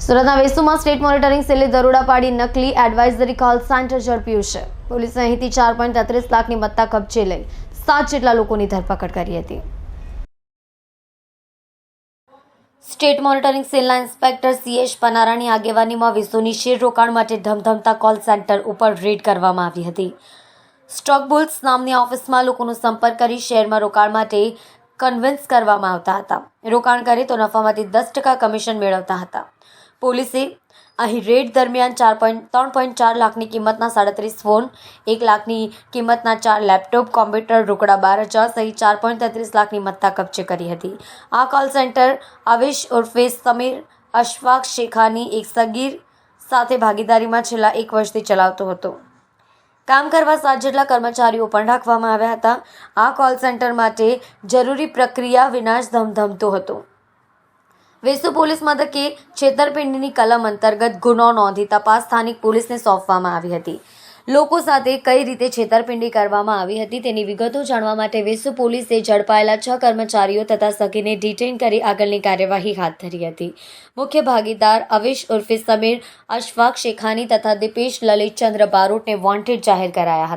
સુરતના વેસુમાં state monitoring સેલે દરોડા પાડી નકલી એડવાઇઝરી કોલ સેન્ટર ઝડપ્યું છે। પોલીસે અહીંથી 4.33 લાખની મત્તા કબજે લઈ 7 જેટલા લોકોની ધરપકડ કરી હતી। સ્ટેટ મોનિટરિંગ સેલના ઇન્સ્પેક્ટર સીએચ પનારાની આગેવાનીમાં વેસુની શેર રોકાણ માટે ધમધમતા કોલ સેન્ટર ઉપર રેડ કરવામાં આવી હતી। સ્ટોક બુલ્સ નામની ઓફિસમાં લોકોનો સંપર્ક કરી શેરમાં રોકાણ માટે કન્વિન્સ કરવામાં આવતા હતા। રોકાણ કરે તો નફામાંથી 10% કમિશન મેળવતા હતા। પોલીસે અહીં રેડ દરમિયાન 3.4 લાખની કિંમતના 37 ફોન, 1 લાખની કિંમતના 4 લેપટોપ, કોમ્પ્યુટર, રોકડા 12,000 સહિત 4.33 લાખની મત્તા કબજે કરી હતી। આ કોલ સેન્ટર અવિશ ઉર્ફે સમીર અશફાક શેખાની એક સગીર સાથે ભાગીદારીમાં છેલ્લા 1 વર્ષથી ચલાવતો હતો। કામ કરવા 7 જેટલા કર્મચારીઓ પણ રાખવામાં આવ્યા હતા। આ કોલ સેન્ટર માટે જરૂરી પ્રક્રિયા વિના જ ધમધમતો હતો। વેસુ પોલીસ મથકે છેતરપિંડીની કલમ અંતર્ગત ગુનો નોંધી તપાસ સ્થાનિક પોલીસને સોંપવામાં આવી હતી। લોકો સાથે કઈ રીતે છેતરપિંડી કરવામાં આવી હતી તેની વિગતો જાણવા માટે વેસુ પોલીસે ઝડપાયેલા 6 કર્મચારીઓ તથા સગીરને ડિટેઇન કરી આગળની કાર્યવાહી હાથ ધરી હતી। મુખ્ય ભાગીદાર અવિશ ઉર્ફે સમીર અશફાક શેખાની તથા દીપેશ લલિતચંદ્ર બારોટને વોન્ટેડ જાહેર કરાયા હતા।